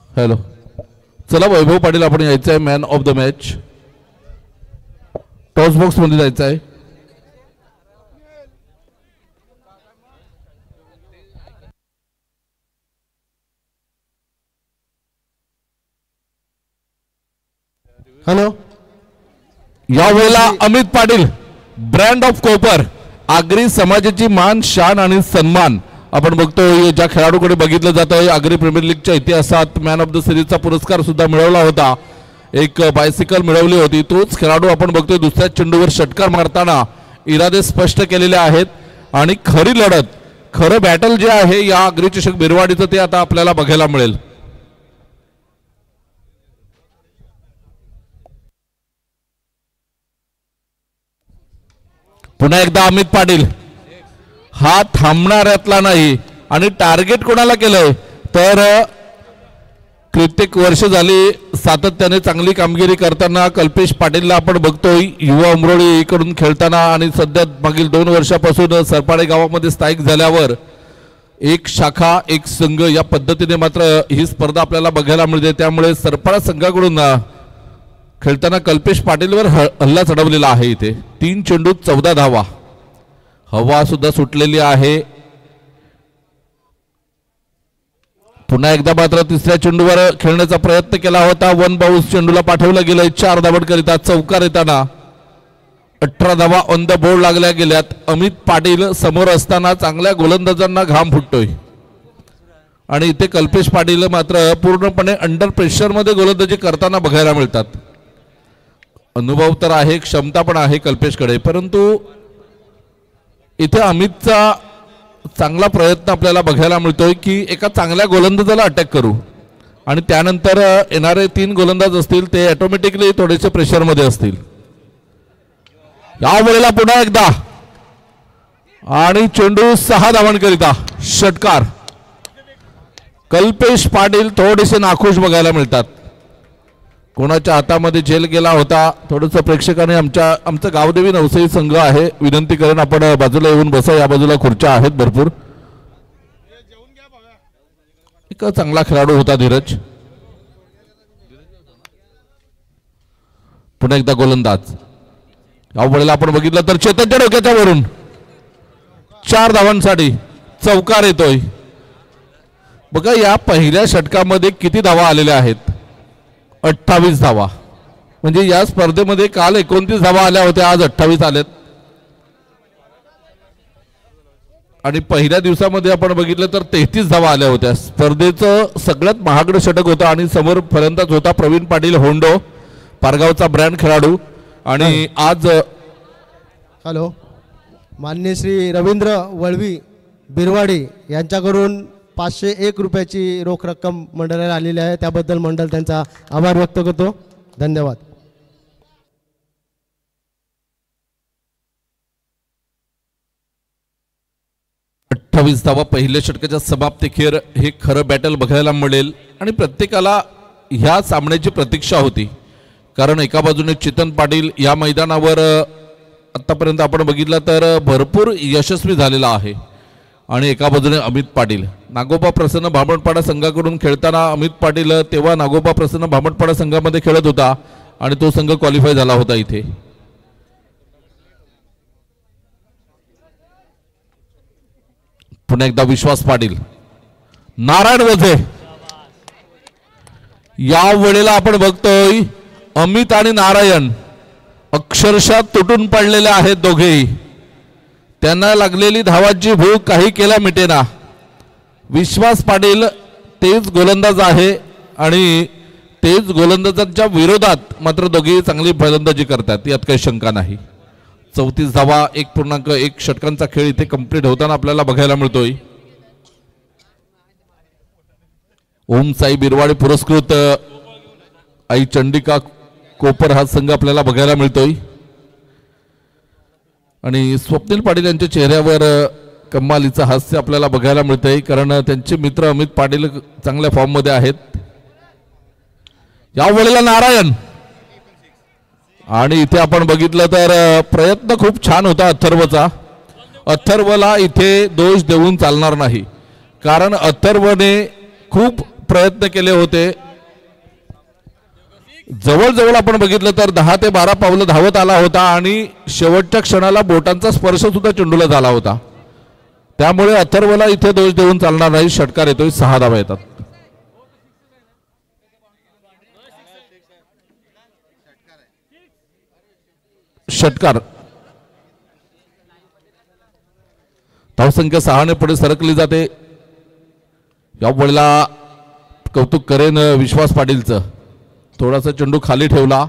Hello, चला वैभव पाटील आपण यायचं आहे man of the match. Toss box मध्ये जायचं आहे. हॅलो, यावेळेला Amit Patil brand of copper Agri समाजाची मान शान आणि सन्मान आपण बघतोय. ज्या खेळाडूकडे बघितलं जातंय आगरी प्रीमियर लीगच्या इतिहासात मॅन ऑफ द सिरीजचा पुरस्कार सुद्धा मिळवला होता. एक बायसिकल मिळवली होती. तोच खेळाडू आपण बघतोय दुसऱ्या चेंडूवर षटकार मारताना इरादे स्पष्ट केलेले आहेत आणि खरी लढत खरं बॅटल जे आहे या आगरी चषक बिरवाडीचं ते आता आपल्याला बघायला मिळेल. पुन्हा एकदा अमित पाटील हा थांबणाऱ्यातला नाही आणि टार्गेट कोणाला केलंय तर कित्येक वर्ष झाली सातत्याने चांगली कामगिरी करताना कल्पेश पाटीलला आपण बघतोय युवा उमरोळी कडून खेळताना आणि सध्या मागील 2 वर्षापासून सरपाडे गावामध्ये स्थायिक झाल्यावर एक शाखा एक संघ या पद्धतीने मात्र ही स्पर्धा आपल्याला बघायला मिळते. त्यामुळे सरपाडा संघाकडून खेळताना कल्पेश पाटीलवर हल्ला चढवलेला आहे. इथे 3 चेंडूत 14 धावा. हवा सुद्धा सुटलेली आहे. पुन्हा एकदा मात्र तिसऱ्या चेंडूवर खेळण्याचा प्रयत्न केला होता. 1 बाउन्स चेंडूला पाठवलं गेलंय. 4 धावांकरिता चौकार येताना 18 धावा ऑन द बोर्ड लागल्या गेल्यात. अमित पाटील समोर असताना चांगल्या गोलंदाजांना घाम फुटतोय आणि इथे कल्पेश पाटील मात्र पूर्णपणे अंडर प्रेशर मध्ये गोलंदाजी करताना बघायला मिळतात. अनुभव तर आहे, क्षमता पण आहे कल्पेशकडे, परंतु इथे अमितचा चांगला प्रयत्न आपल्याला बघायला मिळतोय की एका चांगल्या गोलंदाजाला अटॅक करू आणि त्यानंतर येणारे 3 गोलंदाज असतील ते ऑटोमॅटिकली थोडेसे प्रेशर मध्ये असतील. यावेळेला पुन्हा एकदा आणि चेंडू 6 धावांकरिता षटकार. कल्पेश पाटील थोडेसे नाखुश बघायला मिळतात. कोणाच्या हातामध्ये झेल गेला होता थोडंसं प्रेक्षकांनी आमचं गावदेवी नवसाई संघ आहे विनंती करून आपण बाजूला येऊन बसा. या बाजूला खुर्च्या आहेत भरपूर. एक चांगला खेळाडू होता धीरज. पुन्हा एकदा गोलंदाज. यावेळेला आपण बघितलं तर चेतनच्या डोक्याच्या वरून 4 धावांसाठी चौकार येतोय. बघा या पहिल्या षटकामध्ये किती धावा आलेल्या आहेत. 28 धावा. म्हणजे या स्पर्धेमध्ये काल 29 धावा आल्या होत्या, आज 28 आलेत. आणि पहिल्या दिवसामध्ये आपण बघितलं तर 33 धावा आल्या होत्या. स्पर्धेचं सगळ्यात महागडं षटक होतं आणि समोर फलंदाज होता प्रवीण पाटील होंडो, पारगावचा ब्रँड खेळाडू. आणि आज हॅलो, माननीय श्री रवींद्र वळवी बिरवाडी यांच्याकडून 501 रुपयाची रोख रक्कम मंडळाला आलेली आहे. त्याबद्दल मंडळ त्यांचा आभार व्यक्त करतो. धन्यवाद. अठ्ठावीस धावा पहिल्या षटकाच्या समाप्तीखेर हे खरं बॅटल बघायला मिळेल आणि प्रत्येकाला ह्या सामन्याची प्रतीक्षा होती. कारण एका बाजूने चेतन पाटील या मैदानावर आतापर्यंत आपण बघितलं तर भरपूर यशस्वी झालेला आहे आणि एका बाजूने अमित पाटील. नागोबा प्रसन्न भामणपाडा संघाकडून खेळताना अमित पाटील तेव्हा नागोबा प्रसन्न भामणपाडा संघामध्ये खेळत होता आणि तो संघ क्वालिफाय झाला होता. इथे पुन्हा एकदा विश्वास पाटील, नारायण वझे. या वेळेला आपण बघतोय अमित आणि नारायण अक्षरशः तुटून पडलेले आहेत दोघेही. त्यांना लागलेली धावांची भूक काही केल्या मिटेना. विश्वास पाटील तेज गोलंदाज आहे आणि तेज गोलंदाजांच्या विरोधात मात्र दोघेही चांगली फलंदाजी करतात, यात काही शंका नाही. 34 धावा 1.1 षटकांचा खेळ इथे कंप्लीट होताना आपल्याला बघायला मिळतोय. ओम साई बिरवाडी पुरस्कृत आई चंडिका कोपर हा संघ आपल्याला बघायला मिळतोय आणि स्वप्नील पाटील यांच्या चेहऱ्यावर कमालीचं हास्य आपल्याला बघायला मिळतंय कारण त्यांचे मित्र अमित पाटील चांगल्या फॉर्म मध्ये आहेत. या वेळेला नारायण आणि इथे आपण बघितलं तर प्रयत्न खूप छान होता अथर्वचा. अथर्वला इथे दोष देऊन चालणार नाही कारण अथर्वने खूप प्रयत्न केले होते. जवळजवळ आपण बघितलं तर 10 ते 12 पावलं धावत आला होता आणि शेवटच्या क्षणाला बोटांचा स्पर्श सुद्धा चेंडूला झाला होता. त्यामुळे अथर्वला इथे दोष देऊन चालणार नाही. षटकार येतोय. 6 धावा येतात. षटकार धावसंख्या 6 ने पुढे सरकली जाते. या वेळेला कौतुक करेन विश्वास पाटीलचं. थोडासा चेंडू खाली ठेवला.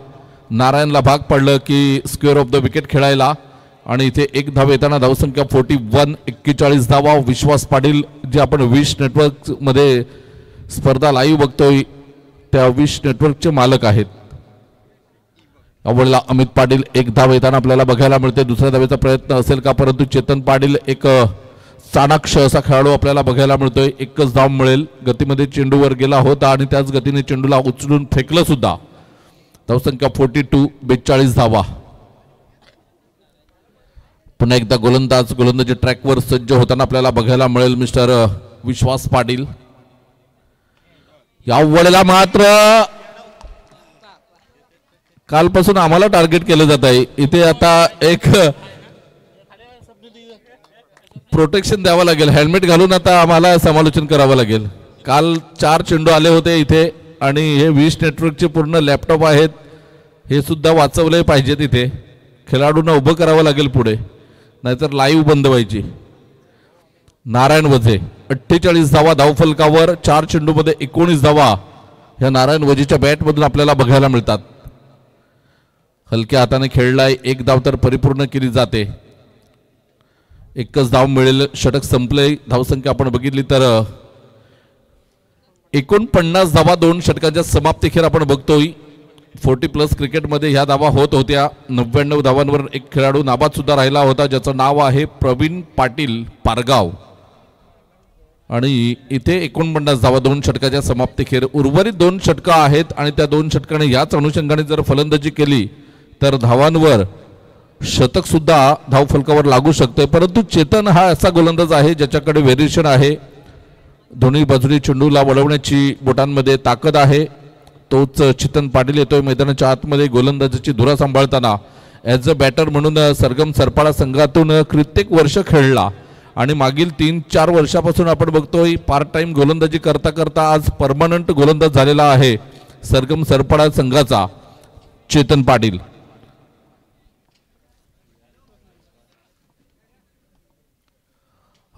नारायणला भाग पडलं की स्क्वेअर ऑफ द विकेट खेळायला आणि इथे एक धाव येताना धावसंख्या 41. 41 धावा. विश्वास पाटील जे आपण विश नेटवर्क मध्ये स्पर्धा लाईव्ह बघतोय त्या विश नेटवर्कचे मालक आहेत. यावेळेला अमित पाटील एक धाव येताना आपल्याला बघायला मिळते. दुसऱ्या धावेचा प्रयत्न असेल का, परंतु चेतन पाटील एक चाणाक्ष असा खेळाडू आपल्याला बघायला मिळतोय. एकच धाव मिळेल. गतीमध्ये चेंडूवर गेला होता आणि त्याच गतीने चेंडूला उचलून फेकलं सुद्धा. धावसंख्या 42. 42 धावा. पुन्हा एकदा गोलंदाजी ट्रॅकवर सज्ज होताना आपल्याला बघायला मिळेल मिस्टर विश्वास पाटील. या वेळेला मात्र कालपासून आम्हाला टार्गेट केलं जात आहे. इथे आता एक प्रोटेक्शन द्यावं लागेल. हेल्मेट घालून आता आम्हाला समालोचन करावं लागेल. काल 4 चेंडू आले होते इथे आणि हे विश नेटवर्कचे पूर्ण लॅपटॉप आहेत. हे सुद्धा वाचवले पाहिजेत. इथे खेळाडूंना उभं करावं लागेल पुढे, नाहीतर लाईव्ह बंद व्हायची. नारायण वझे 48 धावा धावफलकावर. 4 चेंडूमध्ये 19 धावा ह्या नारायण वझेच्या बॅटमधून आपल्याला बघायला मिळतात. हलक्या हाताने खेळलाय. एक धाव तर परिपूर्ण केली जाते. एकच धाव मिळेल. षटक संपले. धावसंख्या आपण बघितली तर 49 धावा 2 षटकांच्या समाप्तीखेर आपण बघतोय. 40+ क्रिकेटमध्ये ह्या धावा होत होत्या. 99 धावांवर एक खेळाडू नाबाद सुद्धा राहिला होता ज्याचं नाव आहे प्रवीण पाटील पारगाव. आणि इथे 49 धावा 2 षटकाच्या समाप्तीखेर. उर्वरित 2 षटकं आहेत आणि त्या 2 षटकाने याच अनुषंगाने जर फलंदाजी केली तर धावांवर शतक सुद्धा धावफलकावर लागू शकते. परंतु चेतन हा असा गोलंदाज आहे ज्याच्याकडे व्हेरिएशन आहे. दोन्ही बाजूने चेंडूला वळवण्याची बोटांमध्ये ताकद आहे. तोच चेतन पाटील येतोय मैदानाच्या आतमध्ये गोलंदाजीची धुरा सांभाळताना. ॲज अ बॅटर म्हणून सरगम सरपाडा संघातून कित्येक वर्ष खेळला आणि मागील 3-4 वर्षापासून आपण बघतोय पार्ट टाइम गोलंदाजी करता करता आज परमनंट गोलंदाज झालेला आहे सरगम सरपाडा संघाचा Chetan Patil.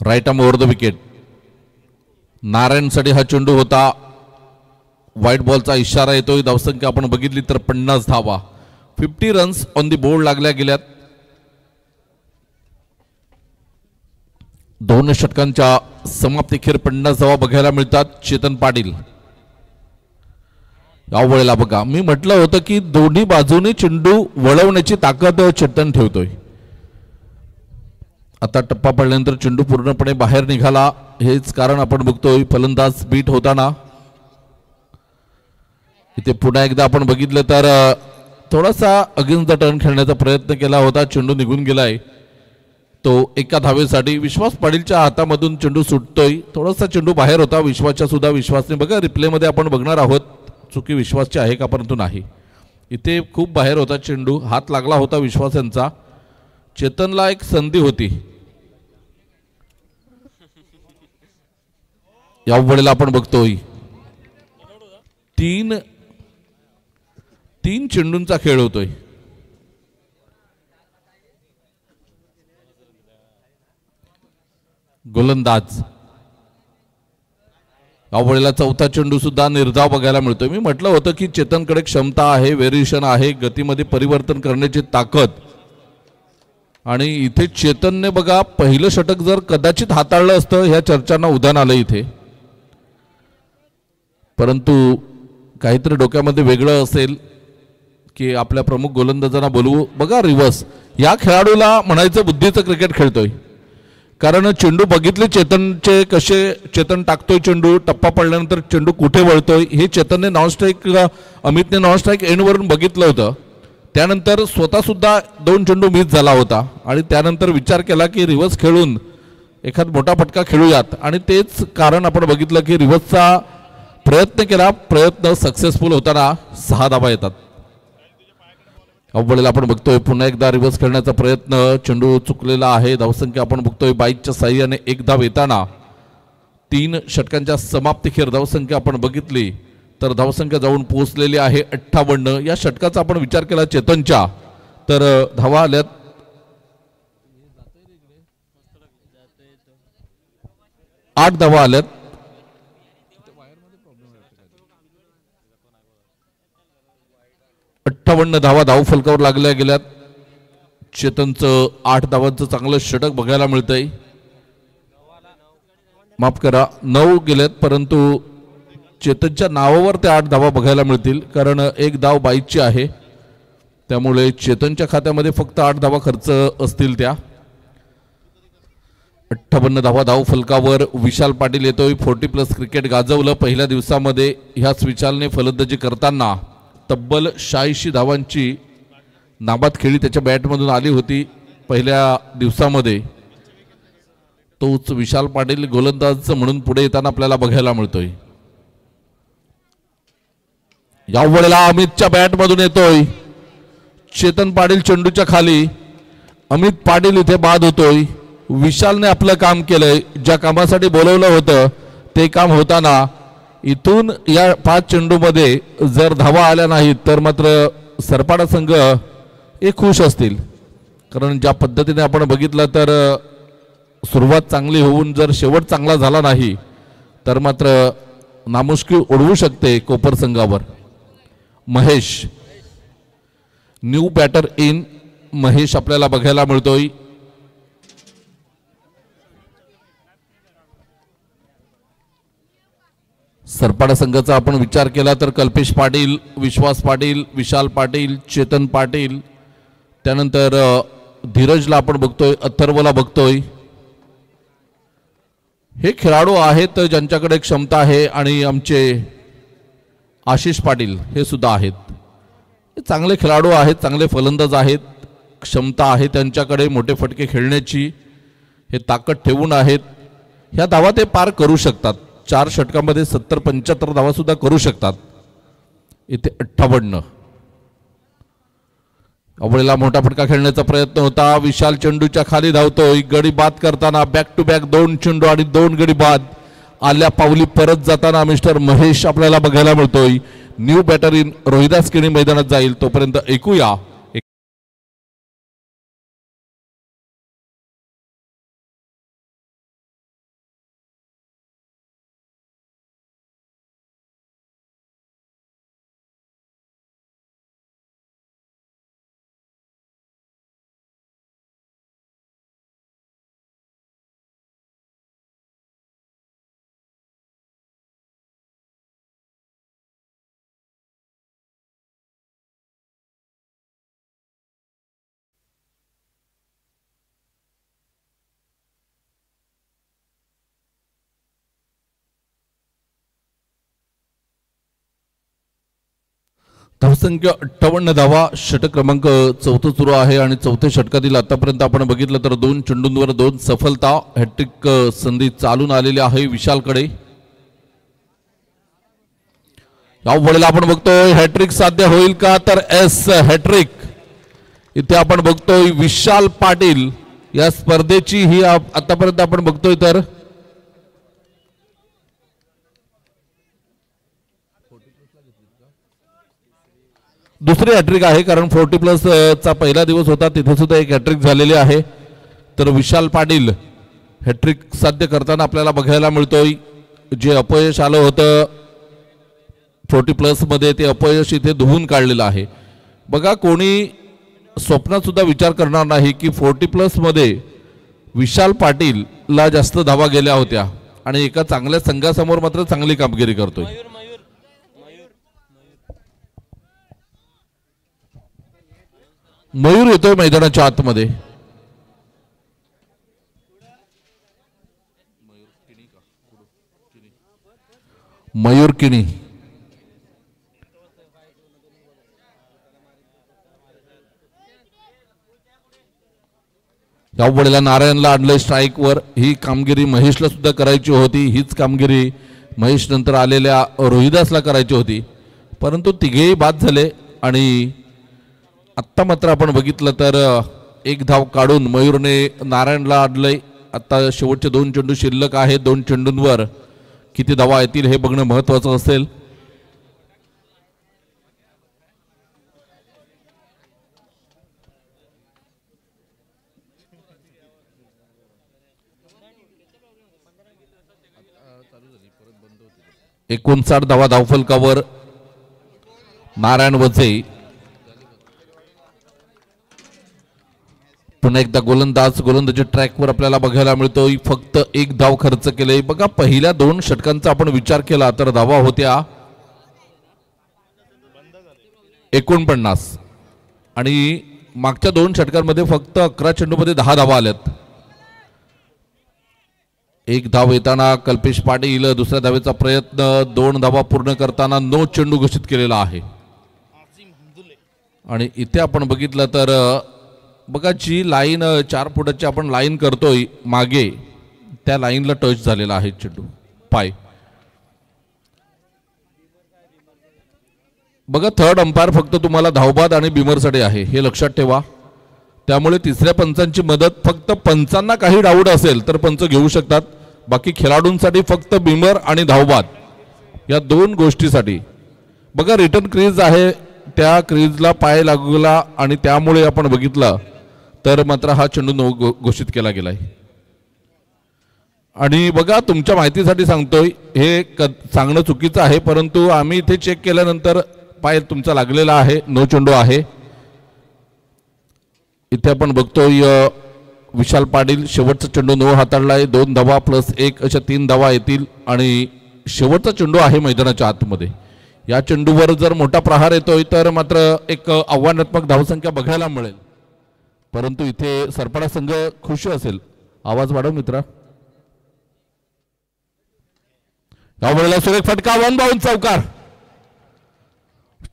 Right arm over the wicket. नारायणसाठी हा चेंडू होता. व्हाईट बॉलचा इशारा येतोय. धावसंख्या आपण बघितली तर 50 धावा. 50 रन्स ऑन दी बोर्ड लागल्या गेल्यात. 2 षटकांच्या समाप्तीखेर 50 धावा बघायला मिळतात. चेतन पाटील या वेळेला बघा, मी म्हटलं होतं की दोन्ही बाजूने चेंडू वळवण्याची ताकद चेतन ठेवतोय. आता टप्पा पडल्यानंतर चेंडू पूर्णपणे बाहेर निघाला. हेच कारण आपण बघतोय फलंदाज बीट होताना. इथे पुन्हा एकदा आपण बघितलं तर थोडासा अगेन्स्ट द टर्न खेळण्याचा प्रयत्न केला होता. चेंडू निघून गेलाय तो एका धावेसाठी. विश्वास पाटीलच्या हातामधून चेंडू सुटतोय. थोडासा चेंडू बाहेर होता विश्वासच्या सुद्धा. विश्वासने बघा रिप्लेमध्ये आपण बघणार आहोत चुकी विश्वासची आहे का, परंतु नाही. इथे खूप बाहेर होता चेंडू. हात लागला होता विश्वास यांचा. चेतनला एक संधी होती. या वेळेला आपण बघतोय 3 चेंडूंचा खेळ होतोय. गोलंदाज या वेळेला चौथा चेंडू सुद्धा निर्धाव बघायला मिळतोय. मी म्हटलं होतं की चेतनकडे क्षमता आहे, व्हेरिएशन आहे, गतीमध्ये परिवर्तन करण्याची ताकद. आणि इथे चेतनने बघा पहिलं षटक जर कदाचित हाताळलं असतं ह्या चर्चांना उधाण आलं इथे. परंतु काहीतरी डोक्यामध्ये वेगळं असेल की आपल्या प्रमुख गोलंदाजांना बोलवू. बघा रिव्हर्स या खेळाडूला म्हणायचं बुद्धीचं क्रिकेट खेळतोय. कारण चेंडू बघितले चेतनचे कसे. चेतन टाकतोय चेंडू, टप्पा पडल्यानंतर चेंडू कुठे वळतोय हे चेतनने नॉनस्ट्राईक अमितने नॉनस्ट्राईक एंडवरून बघितलं होतं. त्यानंतर स्वतः सुद्धा 2 चेंडू मिस झाला होता आणि त्यानंतर विचार केला की रिव्हर्स खेळून एखाद मोठा फटका खेळूयात. आणि तेच कारण आपण बघितलं की रिव्हर्सचा प्रयत्न केला, प्रयत्न सक्सेसफुल होताना 6 धावा येतात. अव्वळीला आपण बघतोय पुन्हा एकदा रिव्हर्स खेळण्याचा प्रयत्न, चेंडू चुकलेला आहे. धावसंख्या आपण बघतोय 22च्या साह्याने 1 धाव येताना 3 षटकांच्या समाप्तीखेर धावसंख्या आपण बघितली तर धावसंख्या जाऊन पोहोचलेली आहे 58. या षटकाचा आपण विचार केला चेतनच्या तर धावा आल्यात 8 धावा आल्यात. 58 धावा धाव फलकावर लागल्या गेल्यात. चेतनचं 8 धावांचं चांगलं षटक बघायला मिळतंय. माफ करा 9 गेलेत, परंतु चेतनच्या नावावर ते 8 धावा बघायला मिळतील कारण 1 धाव 22ची आहे. त्यामुळे चेतनच्या खात्यामध्ये फक्त 8 धावा खर्च असतील. त्या 58 धावा धाव फलकावर विशाल पाटील येतोय. 40+ क्रिकेट गाजवलं पहिल्या दिवसामध्ये. ह्याच विशालने फलंदाजी करताना तब्बल 86 धावांची नाबाद खेळी त्याच्या बॅटमधून आली होती पहिल्या दिवसामध्ये. तोच विशाल पाटील गोलंदाज म्हणून पुढे येताना आपल्याला बघायला मिळतोय. या वेळेला अमितच्या बॅटमधून येतोय चेतन पाटील चेंडूच्या खाली. अमित पाटील इथे बाद होतोय. विशालने आपलं काम केलंय. ज्या कामासाठी बोलवलं होतं ते काम होताना इथून या 5 चेंडूमध्ये जर धावा आल्या नाहीत तर मात्र सरपाडा संघ हे खुश असतील. कारण ज्या पद्धतीने आपण बघितलं तर सुरुवात चांगली होऊन जर शेवट चांगला झाला नाही तर मात्र नामुष्की ओढवू शकते कोपर संघावर. Mahesh new batter in Mahesh आपल्याला बघायला मिळतोय. सरपाडा संघाचा आपण विचार केला तर कल्पेश पाटील, विश्वास पाटील, विशाल पाटील, चेतन पाटील, त्यानंतर धीरजला आपण बघतोय, अथर्वला बघतोय. हे खेळाडू आहेत ज्यांच्याकडे क्षमता आहे आणि आमचे आशिष पाटील हे सुद्धा आहेत. हे चांगले खेळाडू आहेत, चांगले फलंदाज आहेत, क्षमता आहे त्यांच्याकडे मोठे फटके खेळण्याची. हे ताकद ठेवून आहेत. ह्या धावा ते पार करू शकतात. 4 षटकामध्ये 70-75 धावा सुद्धा करू शकतात. इथे 58. अवळीला मोठा फटका खेळण्याचा प्रयत्न होता. विशाल चेंडूच्या खाली धावतोय. गडी बाद करताना बॅक टू बॅक 2 चेंडू आणि 2 गडी बाद. आल्या पावली परत जाताना मिस्टर महेश आपल्याला बघायला मिळतोय. New batter in Rohidas Keni मैदानात जाईल. तोपर्यंत ऐकूया धावसंख्या 58 धावा. षटक क्रमांक 4 सुरू आहे आणि 4थ्या षटकातील आतापर्यंत आपण बघितलं तर 2 चेंडूंवर 2 सफलता. हॅट्रिक संधी चालून आलेली आहे विशालकडे. या वेळेला आपण बघतोय हॅट्रिक साध्य होईल का तर हॅट्रिक इथे आपण बघतोय विशाल पाटील. या स्पर्धेची ही आतापर्यंत आपण बघतोय तर दुसरी हॅट्रिक आहे कारण 40+ चा पहिला दिवस होता तिथे सुद्धा एक हॅट्रिक झालेली आहे. तर विशाल पाटील हॅट्रिक साध्य करताना आपल्याला बघायला मिळतोय. जे अपयश आलं होतं 40+ मध्ये ते अपयश इथे धुवून काढलेलं आहे. बघा कोणी स्वप्नात सुद्धा विचार करणार नाही की 40+ मध्ये विशाल पाटीलला जास्त धावा गेल्या होत्या आणि एका चांगल्या संघासमोर मात्र चांगली कामगिरी करतोय. मयूर येतोय मैदानाच्या आतमध्ये. मयूर किणी या वेळेला नारायणला आणलंय स्ट्राईकवर. ही कामगिरी महेशला सुद्धा करायची होती. हीच कामगिरी महेश नंतर आलेल्या रोहिदासला करायची होती, परंतु तिघेही बाद झाले. आणि आत्ता मात्र आपण बघितलं तर एक धाव काढून मयूरने नारायणला आणलंय. आता शेवटचे 2 चेंडू शिल्लक आहेत. 2 चेंडूंवर किती धावा येतील हे बघणं महत्त्वाचं असेल. - 59 धावा धावफलकावर नारायण वझे. पुन्हा एकदा गोलंदाजी ट्रॅकवर आपल्याला बघायला मिळतो. फक्त 1 धाव खर्च केले. बघा पहिल्या 2 षटकांचा आपण विचार केला तर धावा होत्या 49 आणि मागच्या 2 षटकांमध्ये फक्त 11 चेंडूमध्ये 10 धावा आल्यात. 1 धाव येताना कल्पेश पाटील, दुसऱ्या धावेचा प्रयत्न, 2 धावा पूर्ण करताना 9 चेंडू घोषित केलेला आहे. आणि इथे आपण बघितलं तर बघा जी लाईन 4 फुटाची आपण लाईन करतोय मागे, त्या लाईनला टच झालेला आहे चेंडू पाय. बघा थर्ड अंपायर फक्त तुम्हाला धावबाद आणि बिमरसाठी आहे हे लक्षात ठेवा. त्यामुळे तिसऱ्या पंचांची मदत फक्त पंचांना काही डाऊट असेल तर पंच घेऊ शकतात. बाकी खेळाडूंसाठी फक्त बिमर आणि धावबाद या 2 गोष्टीसाठी. बघा रिटर्न क्रीज आहे, त्या क्रीजला पाय लागला आणि त्यामुळे आपण बघितलं तर मात्र हा चेंडू घोषित केला गेलाय. आणि बघा तुमच्या माहितीसाठी सांगतोय, हे सांगणं चुकीचं आहे, परंतु आम्ही इथे चेक केल्यानंतर पाय तुमचा लागलेला आहे. 9 चेंडू आहे. इथे आपण बघतोय विशाल पाटील शेवटचा चेंडू 9 हाताळलाय. 2 धावा प्लस 1 अशा 3 धावा येतील आणि शेवटचा चेंडू आहे मैदानाच्या आतमध्ये. या चेंडूवर जर मोठा प्रहार येतोय तर मात्र एक आव्हानात्मक धावसंख्या बघायला मिळेल, परंतु इथे सरपडा संघ खुश असेल. आवाज वाढव मित्रा. यावेळेला सुरेख फटका, 1 बाउंड चौकार.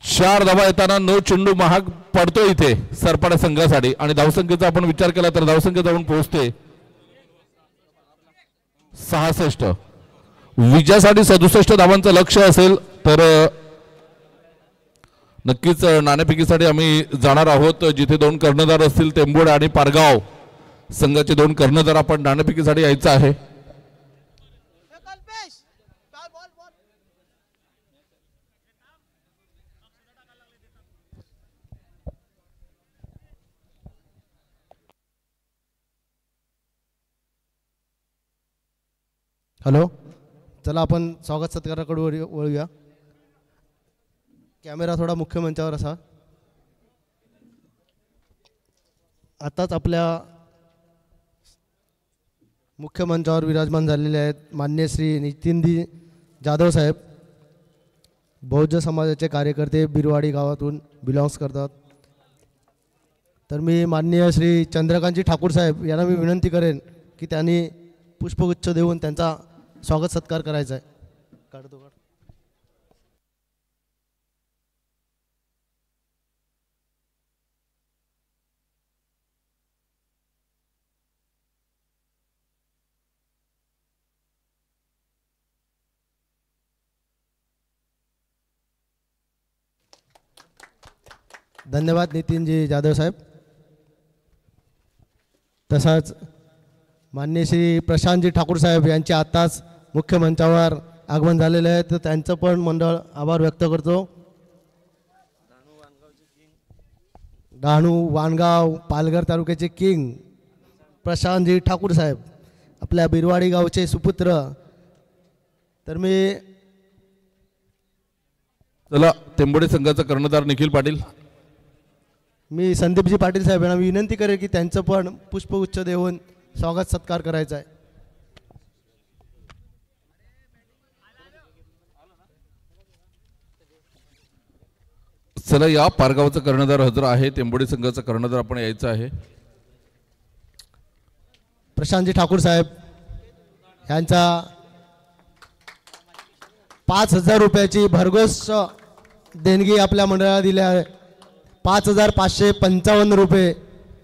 4 धावा येताना 9 चेंडू महाग पडतो इथे सरपडा संघासाठी. आणि धावसंख्येचा आपण विचार केला तर धावसंख्या जाऊन पोहोचते 66. विजयासाठी 67 धावांचं लक्ष्य असेल तर नक्कीच नाणेफेकीसाठी आम्ही जाणार आहोत. जिथे 2 कर्णधार असतील, टेंबोडे आणि पारगाव संघाचे 2 कर्णधार, आपण नाणेफेकीसाठी यायचं आहे. हॅलो, चला आपण स्वागत सत्काराकडे वळूया. कॅमेरा थोडा मुख्य मंचावर असा. आताच आपल्या मुख्य मंचावर विराजमान झालेले आहेत मान्य श्री नितीनजी जाधव साहेब, बौद्ध समाजाचे कार्यकर्ते, बिरवाडी गावातून बिलॉंग्स करतात. तर मी माननीय श्री चंद्रकांतजी ठाकूर साहेब यांना मी विनंती करेन की त्यांनी पुष्पगुच्छ देऊन त्यांचा स्वागत सत्कार करायचा आहे. काढतो काढ. धन्यवाद नितीनजी जाधव साहेब. तसाच माननीय श्री प्रशांतजी ठाकूर साहेब यांचे आत्ताच मुख्य मंचावर आगमन झालेले आहे, तर त्यांचं पण मंडळ आभार व्यक्त करतो. डहाणू वाणगाव पालघर तालुक्याचे किंग प्रशांतजी ठाकूर साहेब, आपल्या बिरवाडी गावचे सुपुत्र. तर चला टेंबोडे संघाचा कर्णधार निखिल पाटील. मी संदीपजी पाटील साहेब यांना विनंती करेन की त्यांचं पण पुष्पगुच्छ देऊन स्वागत सत्कार करायचा आहे. चला या पारगावचा कर्णधार हजर आहे. टेंबोडे संघाचा कर्णधार आपण यायचं आहे. प्रशांतजी ठाकूर साहेब यांचा 5,000 रुपयाची भरघोस देणगी आपल्या मंडळाला दिली आहे. 5,555 रुपये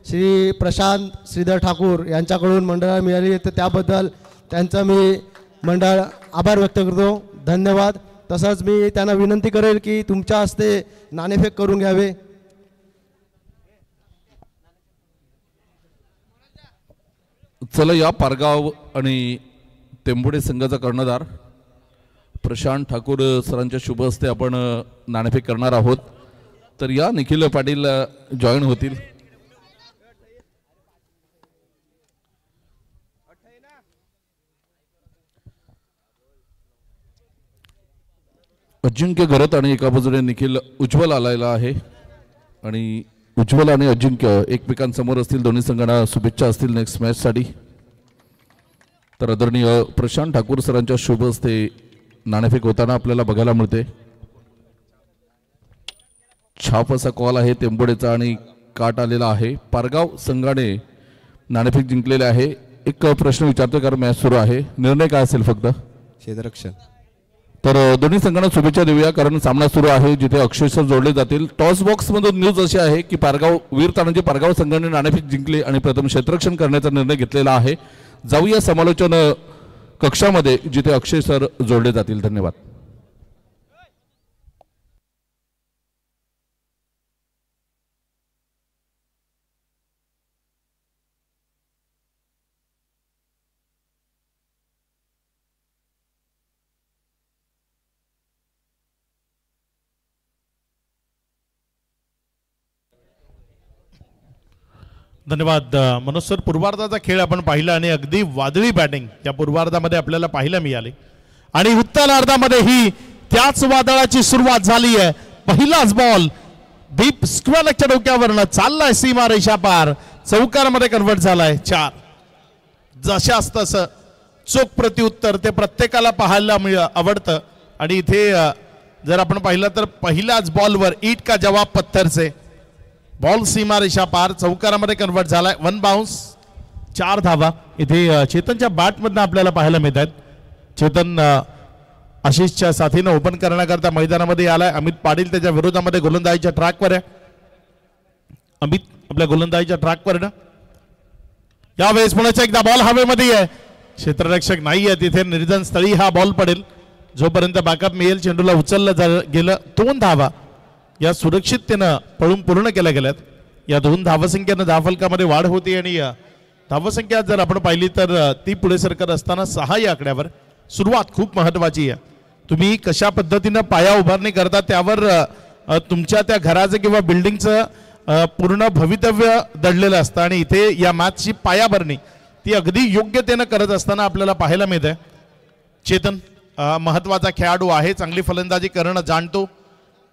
श्री प्रशांत श्रीधर ठाकूर यांच्याकडून मंडळाला मिळाली, तर त्याबद्दल त्यांचा मी मंडळ आभार व्यक्त करतो. धन्यवाद. तसंच मी त्यांना विनंती करेल की तुमच्या हस्ते नाणेफेक करून घ्यावे. चला या पारगाव आणि टेंभुडे संघाचा कर्णधार प्रशांत ठाकूर सरांच्या शुभ हस्ते आपण नाणेफेक करणार आहोत. तर या निखिल पाटील जॉईन होतील. अजिंक्य घरत आणि एका बाजूने निखिल उज्ज्वल आलेला आहे आणि उज्ज्वल आणि अजिंक्य एकमेकांसमोर असतील. दोन्ही संघांना शुभेच्छा असतील नेक्स्ट मॅच साठी. तर आदरणीय प्रशांत ठाकूर सरांच्या शुभ हस्ते नाणेफेक होताना आपल्याला बघायला मिळते. छाप असा कॉल आहे टेंबोडेचा आणि काट आलेला आहे. पारगाव संघाने नाणेफेक जिंकलेले आहे. एक प्रश्न विचारतोय कारण मॅच सुरू आहे. निर्णय काय असेल फक्त क्षेत्ररक्षण. तर दोन्ही संघांना शुभेच्छा देऊया कारण सामना सुरू आहे जिथे अक्षय सर जोडले जातील. टॉस बॉक्स मधून न्यूज अशी आहे की पारगाव वीर तानाजी पारगाव संघाने नाणेफेक जिंकली आणि प्रथम क्षेत्ररक्षण करण्याचा निर्णय घेतलेला आहे. जाऊया समालोचन कक्षामध्ये जिथे अक्षय सर जोडले जातील. धन्यवाद. धन्यवाद मनोज सर. पूर्वार्धाचा खेळ आपण पाहिला आणि अगदी वादळी बॅटिंग त्या पूर्वार्धामध्ये आपल्याला पाहायला मिळाली आणि उत्तरार्धामध्ये ही त्याच वादळाची सुरुवात झाली आहे. पहिलाच बॉल डीप स्क्वेअरच्या डोक्यावरनं चाललाय सीमा रेषा पार चौकारामध्ये कन्वर्ट झालाय 4. जशास तसं चोख प्रत्युत्तर ते प्रत्येकाला पाहायला आवडतं आणि इथे जर आपण पाहिलं तर पहिल्याच बॉलवर ईट का जवाब पत्थरचे बॉल सीमा रेषा पार चौकारामध्ये कन्वर्ट झालाय. 1 बाउन्स 4 धावा इथे चेतनच्या बॅटमधनं आपल्याला पाहायला मिळत आहेत. चेतन आशिषच्या साथीनं ओपन करण्याकरता मैदानामध्ये आलाय. अमित पाटील त्याच्या विरोधामध्ये गोलंदाजीच्या ट्रॅकवर आहे. अमित आपल्या गोलंदाजीच्या ट्रॅकवर ना यावेळेस पुण्याचा एकदा बॉल हवेमध्ये आहे. क्षेत्ररक्षक नाही आहे तिथे. निर्जन स्थळी हा बॉल पडेल. जोपर्यंत बॅकअप मिळेल चेंडूला उचललं गेलं. 2 धावा या सुरक्षिततेनं पळून पूर्ण केल्या गेल्यात. या 2 धावसंख्येनं धावफलकामध्ये वाढ होती आणि धावसंख्या जर आपण पाहिली तर ती पुढे सरकत असताना 6 या आकड्यावर. सुरुवात खूप महत्वाची आहे. तुम्ही कशा पद्धतीनं पाया उभारणी करता त्यावर तुमच्या त्या घराचं किंवा बिल्डिंगचं पूर्ण भवितव्य दडलेलं असतं आणि इथे या मॅचची पायाभरणी ती अगदी योग्यतेनं करत असताना आपल्याला पाहायला मिळते. चेतन महत्वाचा खेळाडू आहे. चांगली फलंदाजी करणं जाणतो.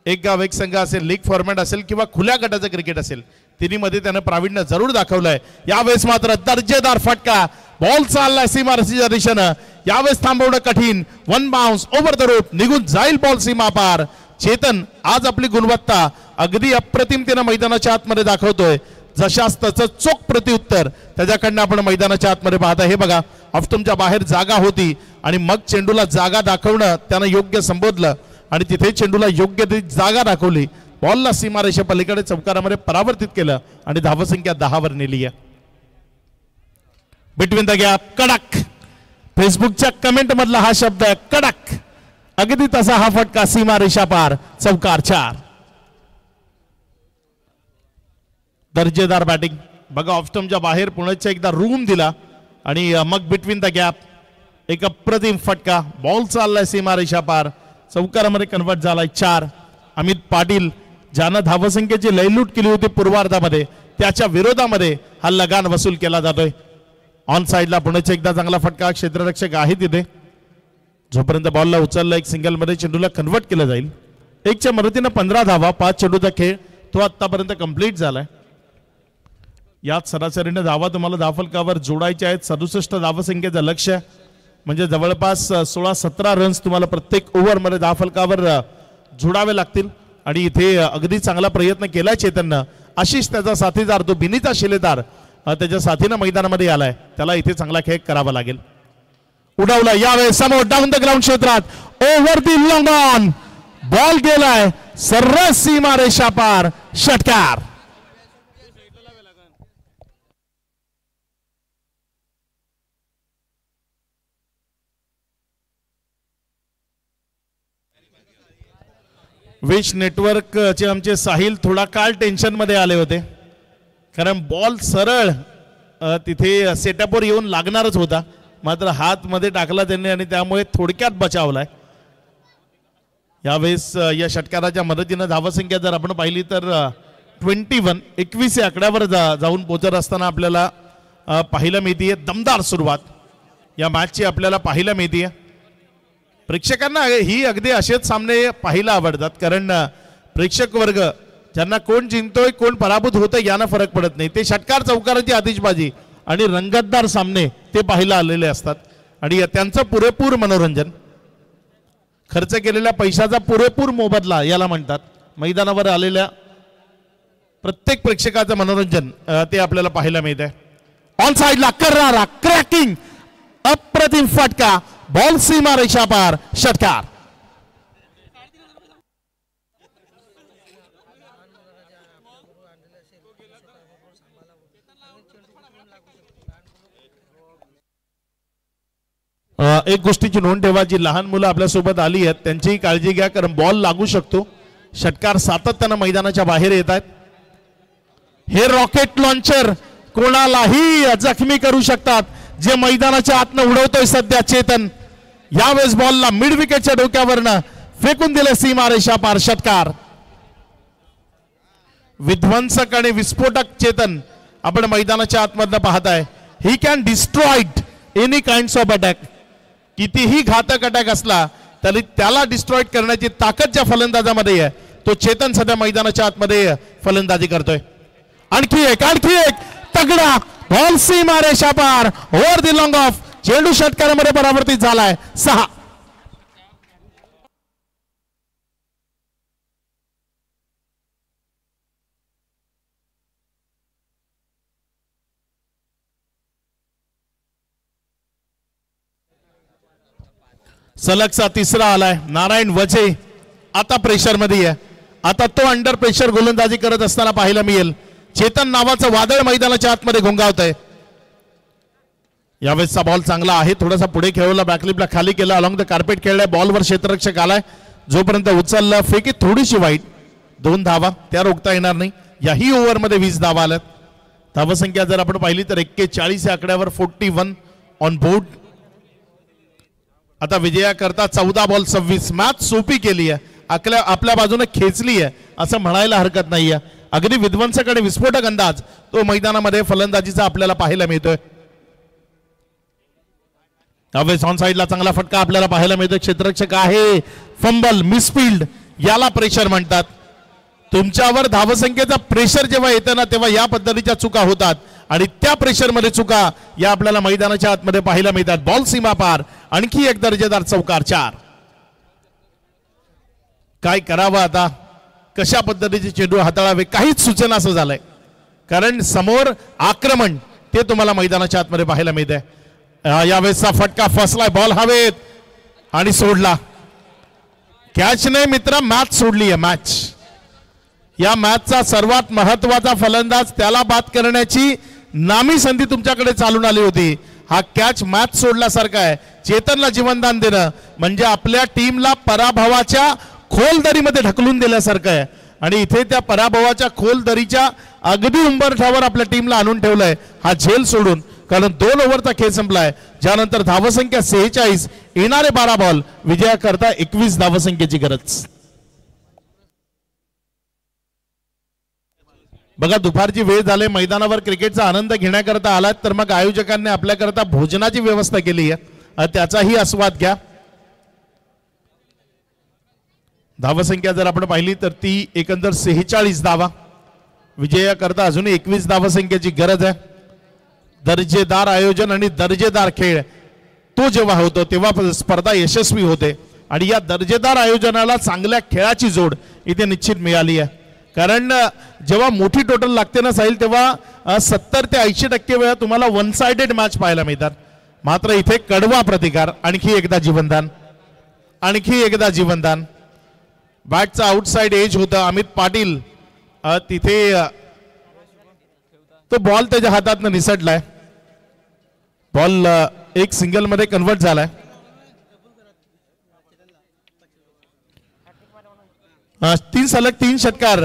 एक गाव एक संघ असेल, लीग फॉर्मॅट असेल किंवा खुल्या गटाचं क्रिकेट असेल, तिन्हीमध्ये त्यानं प्रावीण्य जरूर दाखवलंय. यावेळेस मात्र दर्जेदार फटका. बॉल चाललाय सीमा रशीच्या दिशेनं. यावेळेस थांबवणं कठीण. 1 बाउन्स ओव्हर द रोप निघून जाईल बॉल सीमा पार. चेतन आज आपली गुणवत्ता अगदी अप्रतिमतेनं मैदानाच्या आतमध्ये दाखवतोय. जशास तसं चोख प्रत्युत्तर त्याच्याकडनं आपण मैदानाच्या आतमध्ये पाहता. हे बघा ऑफस्टंपच्या बाहेर जागा होती आणि मग चेंडूला जागा दाखवणं त्यानं योग्य संबोधलं आणि तिथे चेंडूला योग्य ती जागा दाखवली. बॉलला सीमारेषा पलीकडे चौकारामध्ये परावर्तित केलं आणि धावसंख्या 10 वर नेली आहे. बिटवीन द गॅप कडक. फेसबुकच्या कमेंट मधला हा शब्द आहे कडक. अगदी तसा हा फटका सीमारेषा पार चौकार 4. दर्जेदार बॅटिंग बघा. ऑफस्टंपच्या बाहेर पुण्याचा एकदा रूम दिला आणि मग बिटवीन द गॅप एक अप्रतिम फटका. बॉल चाललाय सीमारेषा पार चौकारामध्ये कन्वर्ट झालाय 4. अमित पाटील ज्यानं धावसंख्येची लयलूट केली होती पूर्वार्धामध्ये त्याच्या विरोधामध्ये हा लगान वसूल केला जातोय. ऑन साइडला पुण्याचा एकदा चांगला फटका. क्षेत्ररक्षक आहे तिथे. जोपर्यंत बॉलला उचलला एक सिंगल मध्ये चेंडूला कन्वर्ट केलं जाईल. 1च्या मदतीनं 15 धावा. 5 चेंडूचा खेळ तो आतापर्यंत कंप्लीट झालाय. यात सरासरीने धावा तुम्हाला धावफलकावर जोडायचे आहेत. 67 धावसंख्येचं लक्ष्य म्हणजे जवळपास 16-17 रन्स तुम्हाला प्रत्येक ओव्हरमध्ये धावफलकावर जोडावे लागतील आणि इथे अगदी चांगला प्रयत्न केलाय चेतननं. आशिष त्याचा साथीदार तो बिनीचा शिलेदार त्याच्या साथीनं मैदानामध्ये आलाय. त्याला इथे चांगला खेळ करावा लागेल. उडवला यावेळेस समोर डाऊन द ग्राउंड क्षेत्रात over the long on ball गेलाय सर्रास सीमा रेषा पार. षटकार. विश नेटवर्कचे आमचे साहिल थोडा काळ टेन्शनमध्ये आले होते, कारण बॉल सरळ तिथे सेटअपवर येऊन लागणारच होता, मात्र हात मध्ये टाकला त्यांनी आणि त्यामुळे थोडक्यात बचावलाय. यावेळेस या षटकाराच्या मदतीनं धावसंख्या जर आपण पाहिली तर 21 या आकड्यावर जाऊन पोहोचत असताना आपल्याला पाहायला मिळते. दमदार सुरुवात या मॅचची आपल्याला पाहायला मिळते. प्रेक्षकांना ही अगदी असेच सामने पाहायला आवडतात, कारण प्रेक्षक वर्ग ज्यांना कोण जिंकतोय कोण पराभूत होतोय यानं फरक पडत नाही. ते षटकार चौकाराची आतिषबाजी आणि रंगतदार सामने ते पाहायला आलेले असतात आणि त्यांचं पुरेपूर मनोरंजन, खर्च केलेल्या पैशाचा पुरेपूर मोबदला याला म्हणतात. मैदानावर आलेल्या प्रत्येक प्रेक्षकाचं मनोरंजन ते आपल्याला पाहायला मिळतंय. ऑन साइडला करणारा क्रॅकिंग अप्रतिम फटका, बॉल सीमा रेषा पार, षटकार. एक गोष्टीची नोंद ठेवा, जी लहान मुलं आपल्यासोबत आली आहेत त्यांचीही काळजी घ्या, कारण बॉल लागू शकतो. षटकार सातत्यानं मैदानाच्या बाहेर येत आहेत. हे रॉकेट लॉन्चर कोणालाही जखमी करू शकतात, जे मैदानाच्या आतनं उडवतोय सध्या चेतन. यावेळेस बॉलला मिड विकेटच्या डोक्यावरनं फेकून दिले सीमा रेषा पार, षटकार. विध्वंसक आणि विस्फोटक चेतन आपण मैदानाच्या आतमधनं पाहताय. He can destroyed any kinds of attack. कितीही घातक अटॅक असला तरी त्याला डिस्ट्रॉइड करण्याची ताकद ज्या फलंदाजामध्ये आहे तो चेतन सध्या मैदानाच्या आतमध्ये फलंदाजी करतोय. आणखी एक तगडा बॉल सीमा रेषा पार, ओव्हर द लॉंग ऑफ. चेंडू षटकारामध्ये परावर्तित झालाय, 6. सलगचा तिसरा आलाय. नारायण वजे आता प्रेशर मध्ये आहे. आता तो अंडर प्रेशर गोलंदाजी करत असताना पाहायला मिळेल. चेतन नावाचं वादळ मैदानाच्या आतमध्ये घोंगावत आहे. यावेळेसचा बॉल चांगला आहे, थोडासा पुढे खेळवला, बॅकलिपला खाली केला, अलॉंग द कार्पेट खेळलाय. बॉलवर क्षेत्ररक्षक आलाय, जोपर्यंत उचलला फेकी थोडीशी वाईट. 2 धावा त्या रोखता येणार नाही. याही ओव्हरमध्ये 20 धावा आल्यात. धावसंख्या जर आपण पाहिली तर 41 या आकड्यावर 41 ऑन बोर्ड. आता विजयाकरता 14 बॉल 26. मॅच सोपी केली आहे, आपल्या बाजूने खेचली आहे असं म्हणायला हरकत नाहीये. अगदी विध्वंसक आणि विस्फोटक अंदाज तो मैदानामध्ये फलंदाजीचा आपल्याला पाहायला मिळतोय. त्यावेळेस ऑन साइडला चांगला फटका आपल्याला पाहायला मिळतोय. क्षेत्ररक्षक आहे, फंबल, मिसफिल्ड याला प्रेशर म्हणतात. तुमच्यावर धावसंख्येचा प्रेशर जेव्हा येतं ना तेव्हा या पद्धतीच्या चुका होतात आणि त्या प्रेशरमध्ये चुका या आपल्याला मैदानाच्या आतमध्ये पाहायला मिळतात. बॉल सीमा पार, आणखी एक दर्जेदार चौकार, 4. काय करावं आता, कशा पद्धतीचे चेंडू हाताळावे काहीच सूचना असं झालंय, कारण समोर आक्रमण ते तुम्हाला मैदानाच्या आतमध्ये पाहायला मिळतंय. यावेळेसचा फटका फसलाय, बॉल हवेत आणि सोडला. कॅचने मित्र मॅच सोडली आहे. मॅच या मॅचचा सर्वात महत्वाचा फलंदाज, त्याला बाद करण्याची नामी संधी तुमच्याकडे चालून आली होती. हा कॅच मॅच सोडल्यासारखा आहे. चेतनला जीवनदान देणं म्हणजे आपल्या टीमला पराभवाच्या खोल दरीमध्ये ढकलून दिल्यासारखं आहे आणि इथे त्या पराभवाच्या खोल दरीच्या अगदी उंबरठ्यावर आपल्या टीमला आणून ठेवलंय. हा झेल सोडून, कारण 2 ओव्हरचा खेळ संपलाय, ज्यानंतर धावसंख्या 46, येणारे 12 बॉल, विजयाकरता 21 धावसंख्येची गरज. बघा दुपारची वेळ झाली, मैदानावर क्रिकेटचा आनंद घेण्याकरता आलात तर मग आयोजकांनी आपल्याकरता भोजनाची व्यवस्था केली आहे, त्याचाही आस्वाद घ्या. धावसंख्या जर आपण पाहिली तर ती एकंदर 46 धावा, विजयाकरता अजूनही 21 धावसंख्येची गरज आहे. दर्जेदार आयोजन आणि दर्जेदार खेळ तो जेव्हा होतो तेव्हा स्पर्धा यशस्वी होते आणि या दर्जेदार आयोजनाला चांगल्या खेळाची जोड इथे निश्चित मिळाली आहे. कारण जेव्हा मोठी टोटल लागते ना साहिल, तेव्हा 70 ते 80% वेळा तुम्हाला वन साइडेड मॅच पाहायला मिळतात. मात्र इथे कडवा प्रतिकार, आणखी एकदा जीवनदान, आणखी एकदा जीवनदान. बॅटचा आउटसाइड एज होता. अमित पाटील तिथे तो बॉल त्याच्या हातातनं निसटलाय. बॉल एक सिंगल मध्ये कन्वर्ट झालाय. तीन सलग 3 षटकार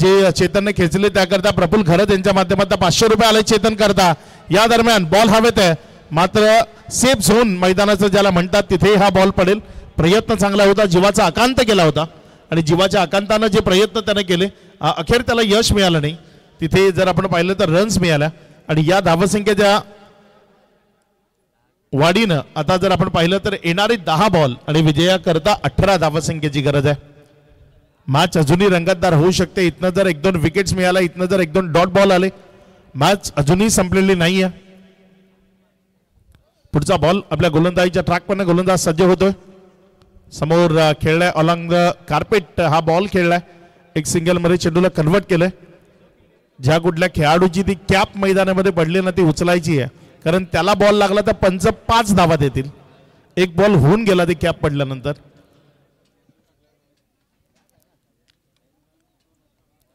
जे चेतनने खेचले त्याकरता प्रफुल्ल खरत यांच्या माध्यमातून 500 रुपये आले चेतन करता. या दरम्यान बॉल हवेत आहे मात्र सेफ झोन मैदानाचं ज्याला म्हणतात तिथे हा बॉल पडेल. प्रयत्न चांगला होता, जीवाचा आकांत केला होता आणि जीवाच्या आकांतानं जे प्रयत्न त्याने केले अखेर त्याला यश मिळालं नाही. तिथे जर आपण पाहिलं तर रन्स मिळाल्या आणि या धावसंख्येच्या वाढीनं आता जर आपण पाहिलं तर येणारे 10 बॉल आणि विजयाकरता 18 धावसंख्येची गरज आहे. मॅच अजूनही रंगतदार होऊ शकते. इथनं जर 1-2 विकेट्स मिळाला, इथनं जर 1-2 डॉट बॉल आले, मॅच अजूनही संपलेली नाहीये. पुढचा बॉल आपल्या गोलंदाजीच्या ट्रॅकवरनं गोलंदाज सज्ज होतोय. समोर खेळलाय अलॉंग द कार्पेट हा बॉल खेळलाय. एक सिंगल मध्ये चेंडूला कन्वर्ट केलंय. ज्या कुठल्या खेळाडूची ती कॅप मैदानामध्ये पडली ना ती उचलायची आहे, कारण त्याला बॉल लागला तर पंच 5 धावा देतील. एक बॉल होऊन गेला ती कॅप पडल्यानंतर.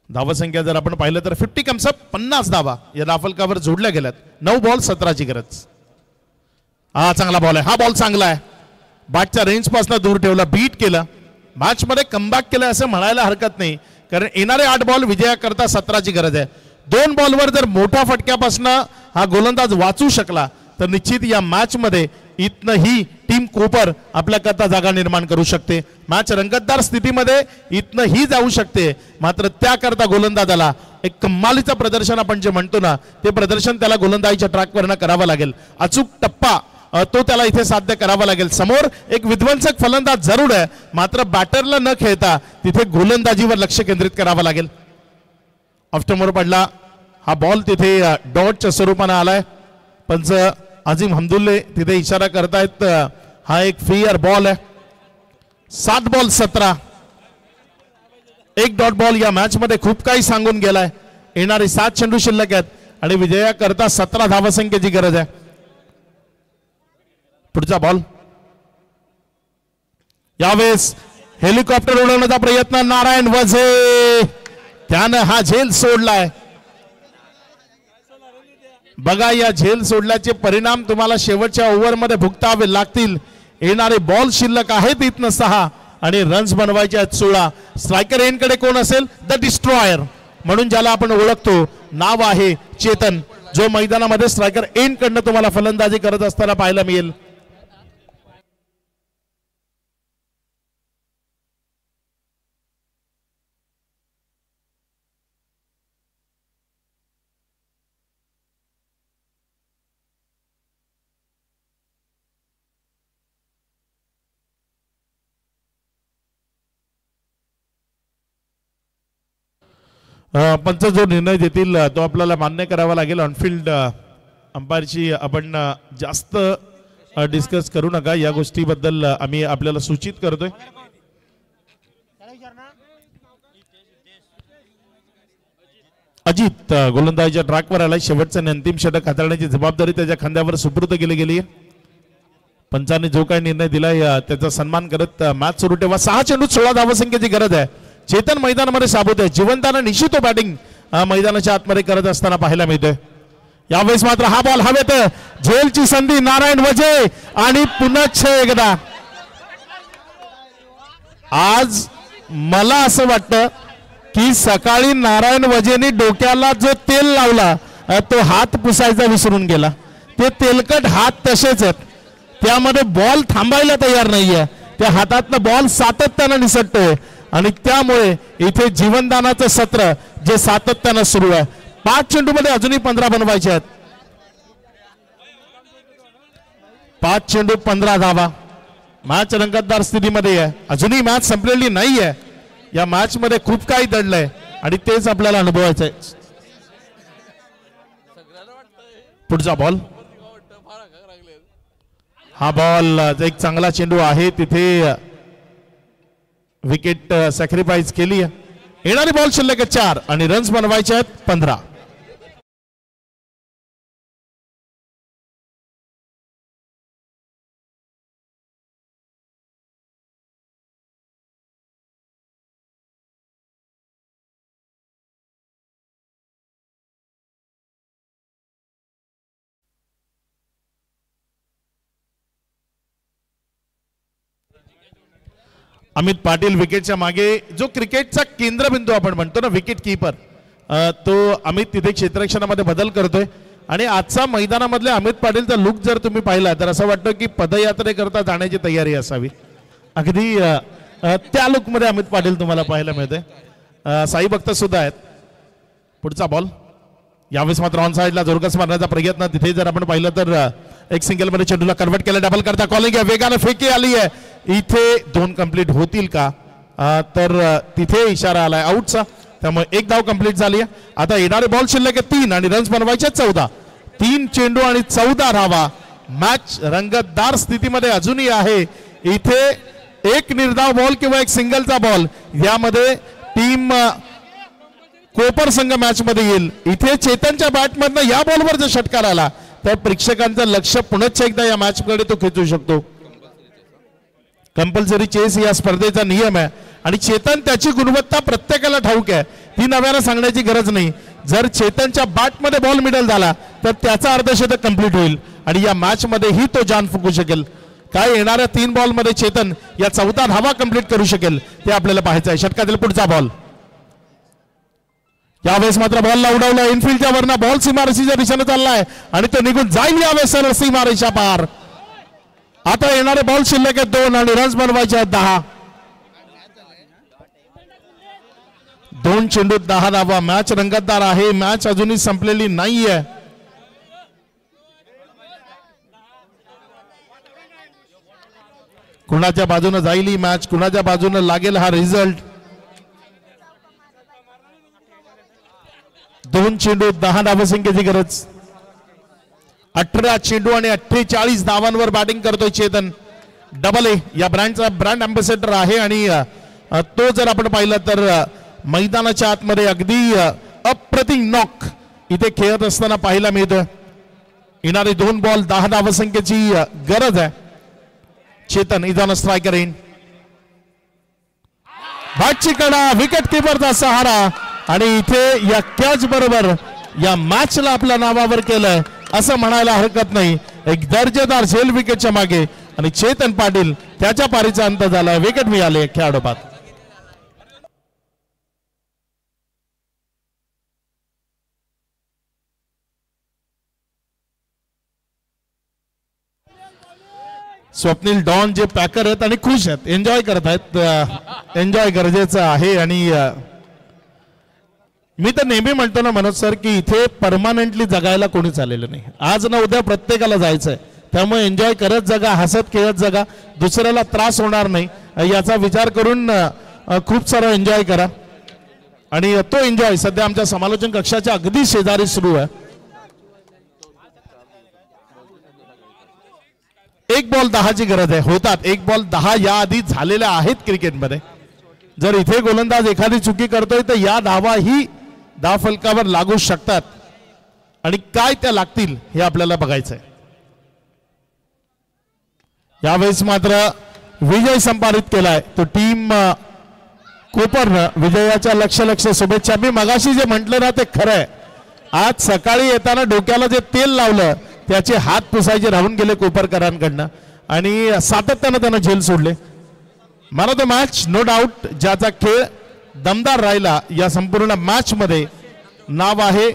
धावसंख्या जर आपण पाहिलं तर 50 कम्स अप 50 धावा या राफलकावर जोडल्या गेल्यात. 9 बॉल 17ची गरज. हा चांगला बॉल आहे, हा बॉल चांगला आहे. बॅटच्या रेंज पासून दूर ठेवला, बीट केलं, मॅच मध्ये कमबॅक केलं असं म्हणायला हरकत नाही, कारण येणारे 8 बॉल विजयाकरता 17ची गरज आहे. 2 बॉलवर जर मोठ्या फटक्यापासून हा गोलंदाज वाचू शकला तर निश्चित या मॅच मध्ये इथनं ही टीम कोपर आपल्याकरता जागा निर्माण करू शकते. मॅच रंगतदार स्थितीमध्ये इथनं ही जाऊ शकते, मात्र त्याकरता गोलंदाजाला एक कमालीचं प्रदर्शन आपण जे म्हणतो ना ते प्रदर्शन त्याला गोलंदाजीच्या ट्रॅकवरनं करावं लागेल. अचूक टप्पा तो त्याला इथे साध्य करावा लागेल. समोर एक विध्वंसक फलंदाज जरूर आहे, मात्र बॅटरला न खेळता तिथे गोलंदाजीवर लक्ष केंद्रित करावं लागेल. ऑफटमोर पडला हा बॉल, तिथे डॉटच्या स्वरूपानं आलाय. पंच अजीम हमदुल्ले तिथे इशारा करतायत हा एक फेअर बॉल आहे. 7 बॉल 17, एक डॉट बॉल या मॅच मध्ये खूप काही सांगून गेलाय. येणारे 7 चेंडू शिल्लक आहेत आणि विजयाकरता 17 धावसंख्येची गरज आहे. पुढचा बॉल, यावेळेस हेलिकॉप्टर उडवण्याचा प्रयत्न नारायण वझे, त्यानं हा झेल सोडलाय. बघा या झेल सोडल्याचे परिणाम तुम्हाला शेवटच्या ओव्हरमध्ये भुगतावे लागतील. येणारे बॉल शिल्लक आहेत इथनं 6 आणि रन्स बनवायचे आहेत 16. स्ट्रायकर एनकडे कोण असेल? द डिस्ट्रॉयर म्हणून ज्याला आपण ओळखतो नाव आहे चेतन, जो मैदानामध्ये स्ट्रायकर एन कडनं तुम्हाला फलंदाजी करत असताना पाहायला मिळेल. पंच जो निर्णय देतील तो आपल्याला मान्य करावा लागेल. ऑनफिल्ड अंपायरची आपण जास्त डिस्कस करू नका, या गोष्टीबद्दल आम्ही आपल्याला सूचित करतोय. अजित गोलंदाजीच्या ट्रॅकवर आलाय. शेवटचं आणि अंतिम षटक हाताळण्याची जबाबदारी त्याच्या खांद्यावर सुपूर्द केली गेली आहे. पंचांनी जो काही निर्णय दिलाय त्याचा सन्मान करत मॅच सुरू ठेवा. 6 चेंडूत 16 धावसंख्येची गरज आहे. चेतन मैदानामध्ये साबूत आहे. जिवंतानं निश्चित तो बॅटिंग मैदानाच्या आतमध्ये करत असताना पाहायला मिळतोय. यावेळेस मात्र हा बॉल हवेत, झेलची संधी नारायण वझे आणि पुन्हा एकदा. आज मला असं वाटतं की सकाळी नारायण वझेनी डोक्याला जो तेल लावला तो हात पुसायचा विसरून गेला. ते तेलकट हात तसेच आहेत, त्यामध्ये बॉल थांबायला तयार नाहीये. त्या हातातनं बॉल सातत्यानं निसटतोय आणि त्यामुळे इथे जीवनदानाचं सत्र जे सातत्यानं सुरू आहे. 5 चेंडूमध्ये अजूनही 15 बनवायचे आहेत. 5 चेंडू 15 धावा. मॅच रंगतदार स्थितीमध्ये आहे. अजूनही मॅच संपलेली नाहीये. या मॅच मध्ये खूप काही दडलंय आणि तेच आपल्याला अनुभवायचंय. पुढचा बॉल, हा बॉल एक चांगला चेंडू आहे, तिथे विकेट सॅक्रिफाईस केली आहे. येणारी बॉल शिल्लक 4 आणि रन्स बनवायचे आहेत 15. अमित पाटील विकेटच्या मागे, जो क्रिकेटचा केंद्रबिंदू आपण म्हणतो ना, विकेट कीपर, तो अमित तिथे क्षेत्ररक्षणामध्ये बदल करतोय. आणि आजचा मैदानामधले अमित पाटीलचा लुक जर तुम्ही पाहिला तर असं वाटतं की पदयात्रेकरता जाण्याची तयारी असावी. अगदी त्या लुकमध्ये अमित पाटील तुम्हाला पाहायला मिळते. साई भक्त सुद्धा आहेत. पुढचा बॉल यावेळेस मात्र ऑन साईडला जोरकस मारण्याचा प्रयत्न. तिथे जर आपण पाहिलं तर एक सिंगल मध्ये चेंडूला कन्वर्ट केलं, डबल करता कॉलिंग आहे, वेगाने फेकी आली आहे. इथे 2 कंप्लीट होतील का, तर तिथे इशारा आलाय आउटचा. त्यामुळे 1 धाव कंप्लीट झाली आहे. आता येणारे बॉल शिल्लक आहे 3 आणि रन्स बनवायचे 14. 3 चेंडू आणि 14 धावा. मॅच रंगतदार स्थितीमध्ये अजूनही आहे. इथे एक निर्धाव बॉल किंवा एक सिंगलचा बॉल यामध्ये टीम कोपर संघ मॅच मध्ये येईल. इथे चेतनच्या बॅटमधनं या बॉलवर जर षटकार आला तर प्रेक्षकांचं लक्ष पुनश्च एकदा या मॅच कडे तो खेचू शकतो. कंपल्सरी चेस या स्पर्धेचा नियम आहे आणि चेतन त्याची गुणवत्ता प्रत्येकाला ठाऊक आहे, ती नव्यानं सांगण्याची गरज नाही. जर चेतनच्या बॅटमध्ये बॉल मिडल झाला तर त्याचा अर्धशतक कंप्लीट होईल आणि या मॅच मध्येही तो जान फुकू शकेल. काय येणाऱ्या 3 बॉल मध्ये चेतन या 14 धावा कंप्लीट करू शकेल ते आपल्याला पाहायचं आहे. षटकातील पुढचा बॉल यावेळेस मात्र बॉलला उडवलं इनफिल्डच्या वरनं. बॉल सीमारेषेच्या दिशेने चाललाय आणि तो निघून जाईल यावेळेस सरळ सीमारेषा पार. आता येणारे बॉल शिल्लक आहेत 2 आणि रन्स बनवायचे आहेत 10. 2 चेंडूत 10 धावा. मॅच रंगतदार आहे. मॅच अजूनही संपलेली नाहीये. कुणाच्या बाजूने जाईल ही मॅच, कुणाच्या बाजूने लागेल हा रिझल्ट. 2 चेंडू 10 धावसंख्येची गरज. 18 चेंडू आणि 48 धावांवर बॅटिंग करतोय चेतन. डबल ए या ब्रँडचा ब्रँड अँबॅसेडर आहे आणि तो जर आपण पाहिलं तर मैदानाच्या आतमध्ये अगदी अप्रतिम नॉक इथे खेळत असताना पाहायला मिळतं. येणारे 2 बॉल 10 धावसंख्येची गरज आहे. Chetan इजान striker in. बॅटची Kada, wicket किपरचा सहारा आणि इथे या कॅच बरोबर या मॅचला आपल्या नावावर केलंय असं म्हणायला हरकत नाही. एक दर्जेदार झेल विकेटच्या मागे आणि चेतन पाटील त्याच्या पारीचा अंत झाला. विकेट मिळाले खेळाडोपात. स्वप्नील डॉन जे पॅकर आहेत आणि खुश आहेत, एन्जॉय करत आहेत. एन्जॉय गरजेचं आहे आणि मी तर नेहमी म्हणतो ना मनोज सर की इथे परमानंटली जगायला कोणीच आलेलं नाही. आज ना उद्या प्रत्येकाला जायचंय. त्यामुळे एन्जॉय करत जगा, हसत खेळत जगा, दुसऱ्याला त्रास होणार नाही याचा विचार करून खूप सारा एन्जॉय करा. आणि तो एन्जॉय सध्या आमच्या समालोचन कक्षाच्या अगदी शेजारी सुरू आहे. 1 बॉल 10 ची गरज आहे. होतात 1 बॉल 10 या आधी झालेल्या आहेत क्रिकेटमध्ये. जर इथे गोलंदाज एखादी चुकी करतोय तर या धावा ही धाव फलकावर लागू शकतात आणि काय त्या लागतील हे आपल्याला बघायचंय. यावेळेस मात्र विजय संपादित केलाय तो टीम कोपरनं. विजयाच्या लक्ष शुभेच्छा. मी मगाशी जे म्हटलं ना ते खरं आहे. आज सकाळी येताना डोक्याला जे तेल लावलं त्याचे हात पुसायचे राहून गेले कोपरकरांकडनं आणि सातत्यानं त्यानं झेल सोडले. Man of the match no doubt ज्याचा खेळ दमदार राहिला या संपूर्ण मॅच मध्ये नाव आहे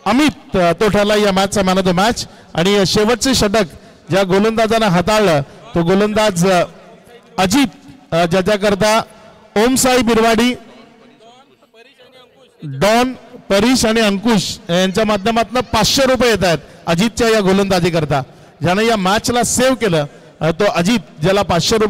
अमित. तो ठरला या मॅचचा मॅन ऑफ द मॅच. आणि शेवटचे षटक ज्या गोलंदाजानं हाताळलं तो गोलंदाज अजित, ज्याच्याकरता ओमसाई बिरवाडी, डॉन, परीश आणि अंकुश यांच्या माध्यमातून 500 रुपये येत आहेत अजितच्या या गोलंदाजी करता. ज्याने या मॅचला सेव्ह केलं तो अजित, ज्याला 500 रुपये